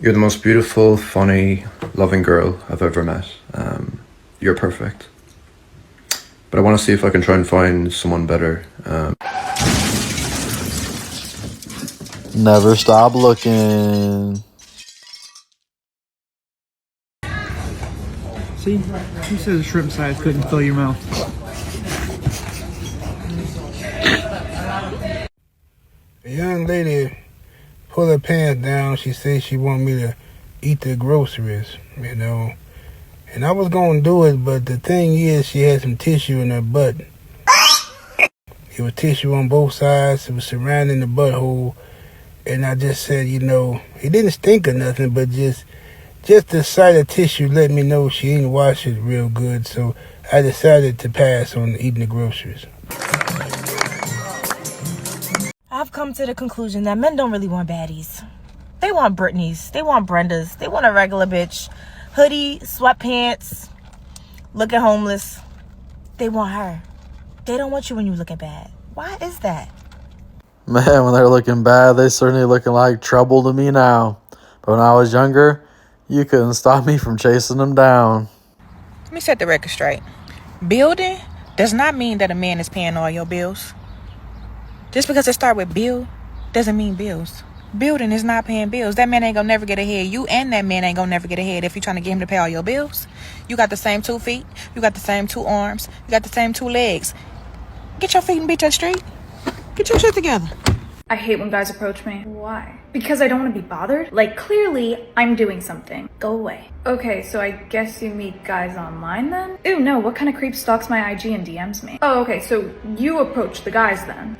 You're the most beautiful, funny, loving girl I've ever met. You're perfect. But I want to see if I can try and find someone better. Never stop looking. See? Who says a shrimp size couldn't fill your mouth? A young lady pulled her pants down. She said she wanted me to eat the groceries, you know. And I was going to do it, but the thing is, she had some tissue in her butt. It was tissue on both sides. It was surrounding the butthole. And I just said, you know, it didn't stink or nothing, but just the sight of tissue let me know she didn't wash it real good. So I decided to pass on eating the groceries. I've come to the conclusion that men don't really want baddies. They want Britneys. They want Brendas. They want a regular bitch. Hoodie, sweatpants, looking homeless. They want her. They don't want you when you're looking bad. Why is that? Man, when they're looking bad, they certainly looking like trouble to me now. But when I was younger, you couldn't stop me from chasing them down. Let me set the record straight. Building does not mean that a man is paying all your bills. Just because it starts with bill doesn't mean bills. Building is not paying bills. That man ain't gonna never get ahead. You and that man ain't gonna never get ahead if you're trying to get him to pay all your bills. You got the same 2 feet. You got the same 2 arms. You got the same 2 legs. Get your feet and beat that straight. Get your shit together. I hate when guys approach me. Why? Because I don't want to be bothered? Like, clearly, I'm doing something. Go away. Okay, so I guess you meet guys online then? Ew, no, what kind of creep stalks my IG and DMs me? Oh, okay, so you approach the guys then.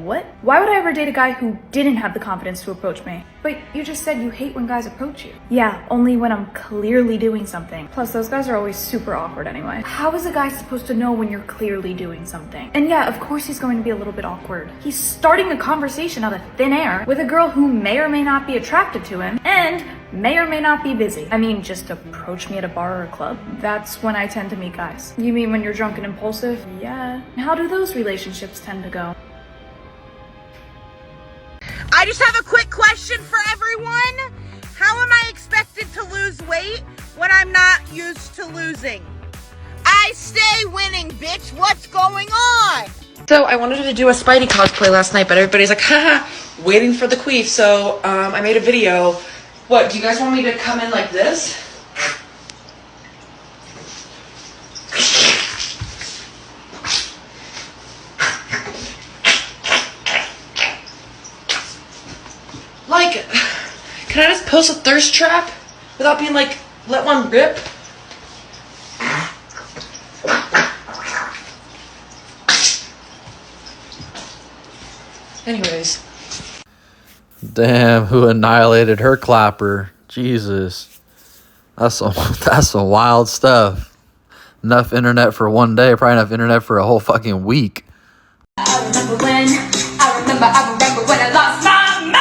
What? Why would I ever date a guy who didn't have the confidence to approach me? But you just said you hate when guys approach you. Yeah, only when I'm clearly doing something. Plus, those guys are always super awkward anyway. How is a guy supposed to know when you're clearly doing something? And yeah, of course he's going to be a little bit awkward. He's starting a conversation out of thin air with a girl who may or may not be attracted to him and may or may not be busy. I mean, just approach me at a bar or a club. That's when I tend to meet guys. You mean when you're drunk and impulsive? Yeah. How do those relationships tend to go? I just have a quick question for everyone. How am I expected to lose weight when I'm not used to losing? I stay winning, bitch. What's going on? So I wanted to do a Spidey cosplay last night, but everybody's like, haha, waiting for the queef. So I made a video. What, do you guys want me to come in like this? Like, can I just post a thirst trap without being like, let one rip? Anyways. Damn, who annihilated her clapper? Jesus. That's some wild stuff. Enough internet for one day, probably enough internet for a whole fucking week. I remember when I lost my mind.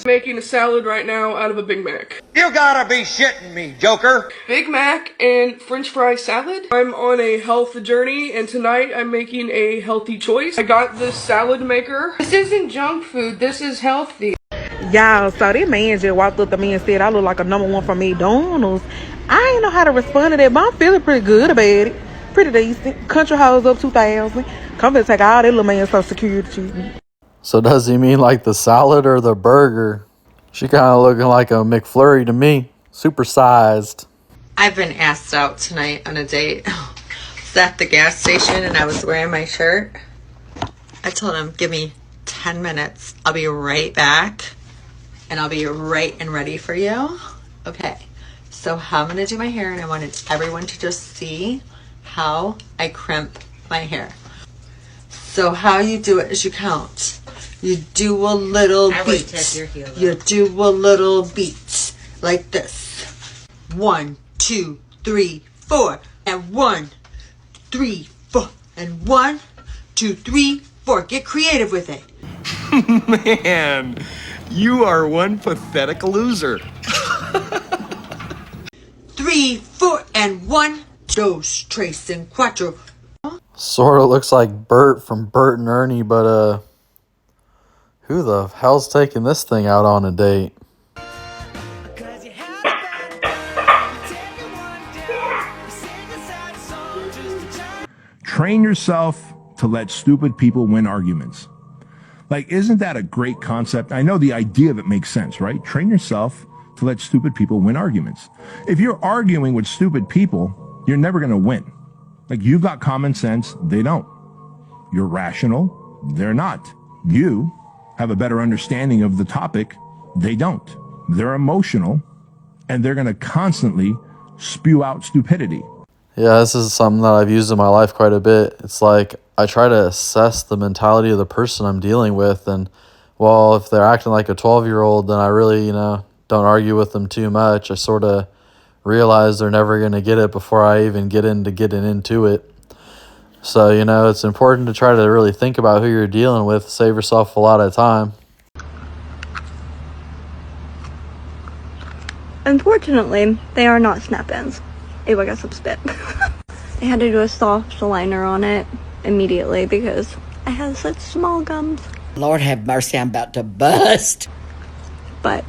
Making a salad right now out of a Big Mac. You gotta be shitting me, Joker. Big Mac and French fry salad. I'm on a health journey and tonight I'm making a healthy choice. I got this salad maker. This isn't junk food, this is healthy. Y'all, so this man just walked up to me and said I look like a #1 from McDonald's. I ain't know how to respond to that, but I'm feeling pretty good about it. Pretty decent. Country hoes up 2,000. Come to take all that little man Social Security cheating. So does he mean like the salad or the burger? She kind of looking like a McFlurry to me. Supersized. I've been asked out tonight on a date. I was at the gas station and I was wearing my shirt. I told him, give me 10 minutes. I'll be right back. And I'll be right and ready for you. Okay. So how I'm going to do my hair, and I wanted everyone to just see how I crimp my hair. So how you do it is you count. You do a little beat. You do a little beat like this. 1, 2, 3, 4, and 1, 3, 4, and 1, 2, 3, 4. Get creative with it. Man, you are one pathetic loser. 3, 4, and 1, dos, tres, and cuatro. Sort of looks like Bert from Bert and Ernie, but Who the hell's taking this thing out on a date? Train yourself to let stupid people win arguments. Like, isn't that a great concept? I know the idea of it makes sense, right? Train yourself to let stupid people win arguments. If you're arguing with stupid people, you're never going to win. Like, you've got common sense, they don't. You're rational, they're not. You have a better understanding of the topic, they don't. They're emotional, and they're going to constantly spew out stupidity. Yeah, this is something that I've used in my life quite a bit. It's like I try to assess the mentality of the person I'm dealing with. And, well, if they're acting like a 12-year-old, then I really, don't argue with them too much. I sort of realize they're never going to get it before I even get into getting into it. So, it's important to try to really think about who you're dealing with, save yourself a lot of time. Unfortunately, they are not snap-ins. Ew, I got some spit. I had to do a soft liner on it immediately because I have such small gums. Lord have mercy, I'm about to bust. But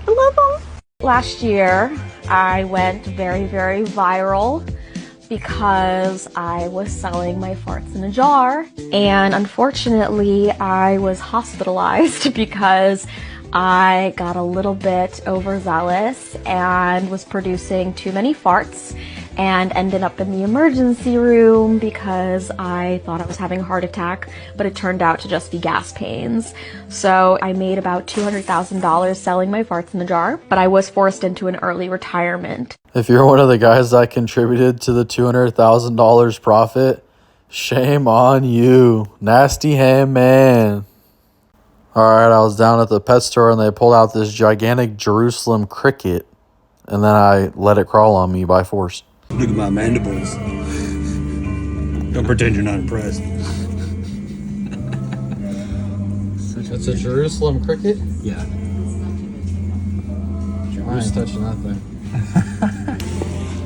I love them. Last year, I went very, very viral because I was selling my farts in a jar. And unfortunately, I was hospitalized because I got a little bit overzealous and was producing too many farts and ended up in the emergency room because I thought I was having a heart attack, but it turned out to just be gas pains. So I made about $200,000 selling my farts in the jar, but I was forced into an early retirement. If you're one of the guys that contributed to the $200,000 profit, shame on you. Nasty ham man. Alright, I was down at the pet store and they pulled out this gigantic Jerusalem cricket, and then I let it crawl on me by force. Look at my mandibles. Don't pretend you're not impressed. It's a Jerusalem cricket? Yeah. I ain't touching that thing.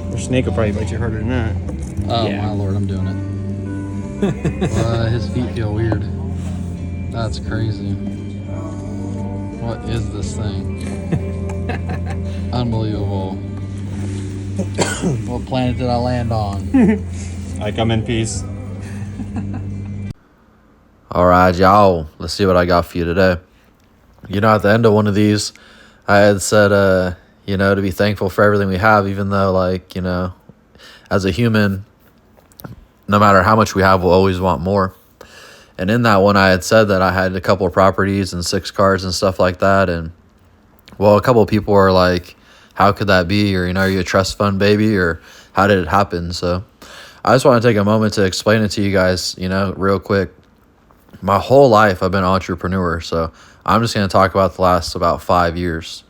Your snake will probably bite you harder than that. Oh yeah. My lord, I'm doing it. His feet feel weird. That's crazy. What is this thing? Unbelievable. What planet did I land on? I come in peace. Alright, y'all. Let's see what I got for you today. At the end of one of these, I had said, to be thankful for everything we have, even though, as a human, no matter how much we have, we'll always want more. And in that one, I had said that I had a couple of properties and 6 cars and stuff like that. And, well, a couple of people were like, how could that be? Or, are you a trust fund baby? Or how did it happen? So I just want to take a moment to explain it to you guys, real quick. My whole life, I've been an entrepreneur. So I'm just going to talk about the last about 5 years.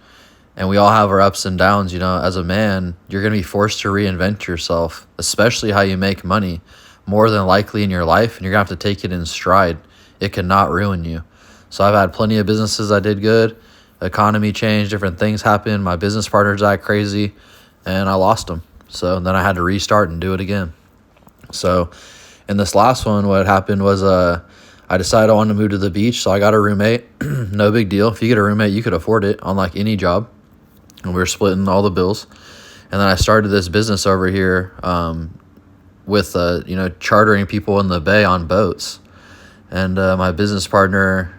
And we all have our ups and downs. As a man, you're going to be forced to reinvent yourself, especially how you make money. More than likely in your life, and you're going to have to take it in stride. It cannot ruin you. So I've had plenty of businesses that did good. Economy changed, different things happened. My business partners act crazy, and I lost them. So then I had to restart and do it again. So in this last one, what happened was I decided I wanted to move to the beach, so I got a roommate. No big deal. If you get a roommate, you could afford it on like any job. And we were splitting all the bills. And then I started this business over here, with chartering people in the bay on boats. And my business partner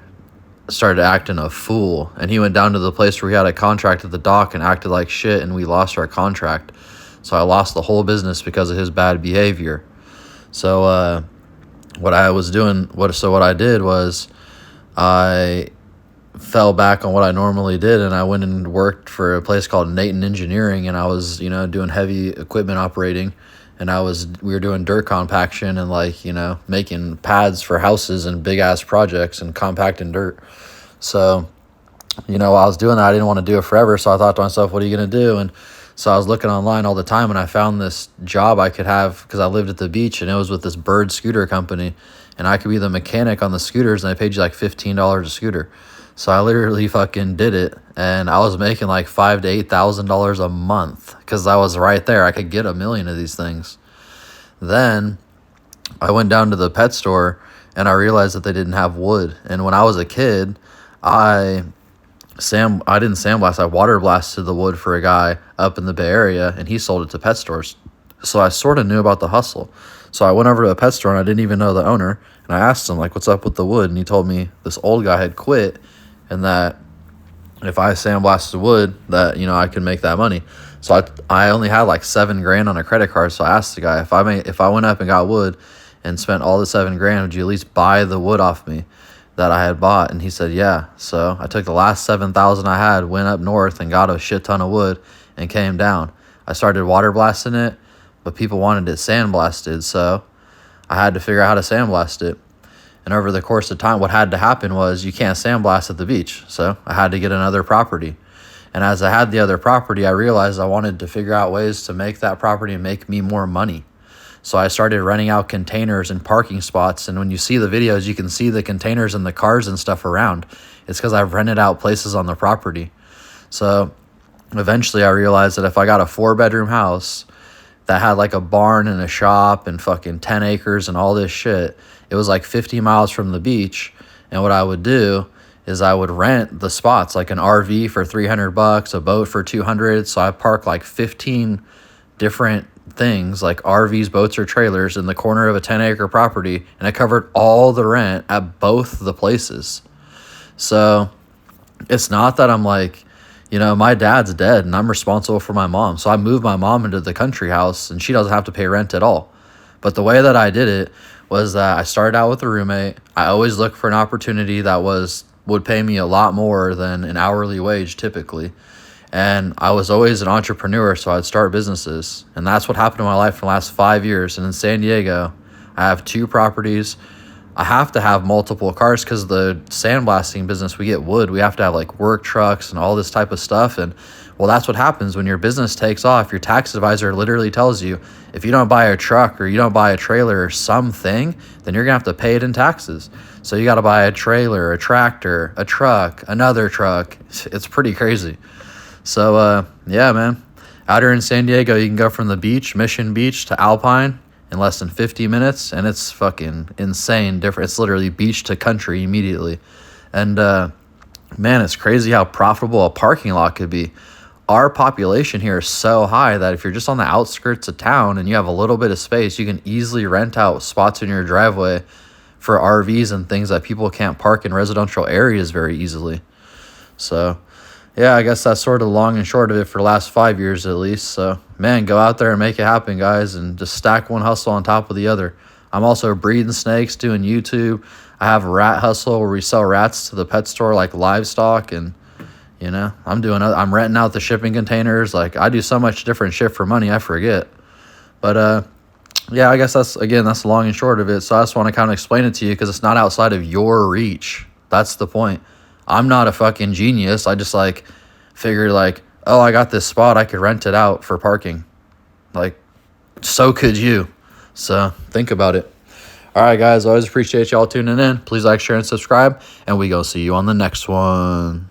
started acting a fool, and he went down to the place where we had a contract at the dock and acted like shit, and we lost our contract. So I lost the whole business because of his bad behavior. So what I did was I fell back on what I normally did, and I went and worked for a place called Nathan Engineering, and I was doing heavy equipment operating. And we were doing dirt compaction and making pads for houses and big ass projects and compacting dirt. So, while I was doing that, I didn't want to do it forever. So I thought to myself, what are you going to do? And so I was looking online all the time, and I found this job I could have because I lived at the beach, and it was with this Bird scooter company, and I could be the mechanic on the scooters, and they paid you like $15 a scooter. So I literally fucking did it, and I was making like $5,000 to $8,000 a month because I was right there. I could get 1 million of these things. Then I went down to the pet store, and I realized that they didn't have wood. And when I was a kid, I didn't sandblast, I water blasted the wood for a guy up in the Bay Area, and he sold it to pet stores. So I sort of knew about the hustle. So I went over to a pet store, and I didn't even know the owner, and I asked him, like, what's up with the wood? And he told me this old guy had quit, and that if I sandblasted wood, that, you know, I could make that money. So I only had like $7,000 on a credit card. So I asked the guy, if I went up and got wood and spent all the $7,000, would you at least buy the wood off me that I had bought? And he said, yeah. So I took the last $7,000 I had, went up north and got a shit ton of wood and came down. I started water blasting it, but people wanted it sandblasted. So I had to figure out how to sandblast it. And over the course of time, what had to happen was you can't sandblast at the beach. So I had to get another property. And as I had the other property, I realized I wanted to figure out ways to make that property and make me more money. So I started renting out containers and parking spots. And when you see the videos, you can see the containers and the cars and stuff around. It's because I've rented out places on the property. So eventually I realized that if I got a 4-bedroom house that had like a barn and a shop and fucking 10 acres and all this shit, it was like 50 miles from the beach. And what I would do is I would rent the spots, like an RV for $300, a boat for $200. So I park like 15 different things, like RVs, boats, or trailers in the corner of a 10-acre property, and I covered all the rent at both the places. So it's not that I'm like, you know, my dad's dead and I'm responsible for my mom. So I moved my mom into the country house and she doesn't have to pay rent at all. But the way that I did it was that I started out with a roommate. I always looked for an opportunity that would pay me a lot more than an hourly wage typically. And I was always an entrepreneur, so I'd start businesses. And that's what happened in my life for the last 5 years. And in San Diego, I have 2 properties. I have to have multiple cars because the sandblasting business, we get wood. We have to have like work trucks and all this type of stuff. And well, that's what happens when your business takes off. Your tax advisor literally tells you, if you don't buy a truck or you don't buy a trailer or something, then you're gonna have to pay it in taxes. So you got to buy a trailer, a tractor, a truck, another truck. It's pretty crazy. So yeah, man, out here in San Diego, you can go from the beach, Mission Beach, to Alpine in less than 50 minutes, and it's fucking insane different. It's literally beach to country immediately. And man, it's crazy how profitable a parking lot could be. Our population here is so high that if you're just on the outskirts of town and you have a little bit of space, you can easily rent out spots in your driveway for RVs and things that people can't park in residential areas very easily. So yeah, I guess that's sort of the long and short of it for the last 5 years at least. So man, go out there and make it happen, guys, and just stack one hustle on top of the other. I'm also breeding snakes, doing YouTube. I have a rat hustle where we sell rats to the pet store like livestock, and you know, I'm renting out the shipping containers. Like, I do so much different shit for money, I forget. But yeah, I guess that's the long and short of it. So I just want to kind of explain it to you because it's not outside of your reach. That's the point. I'm not a fucking genius. I just like figured like, oh, I got this spot, I could rent it out for parking. Like, so could you. So think about it. All right, guys, always appreciate y'all tuning in. Please like, share, and subscribe, and we gonna see you on the next one.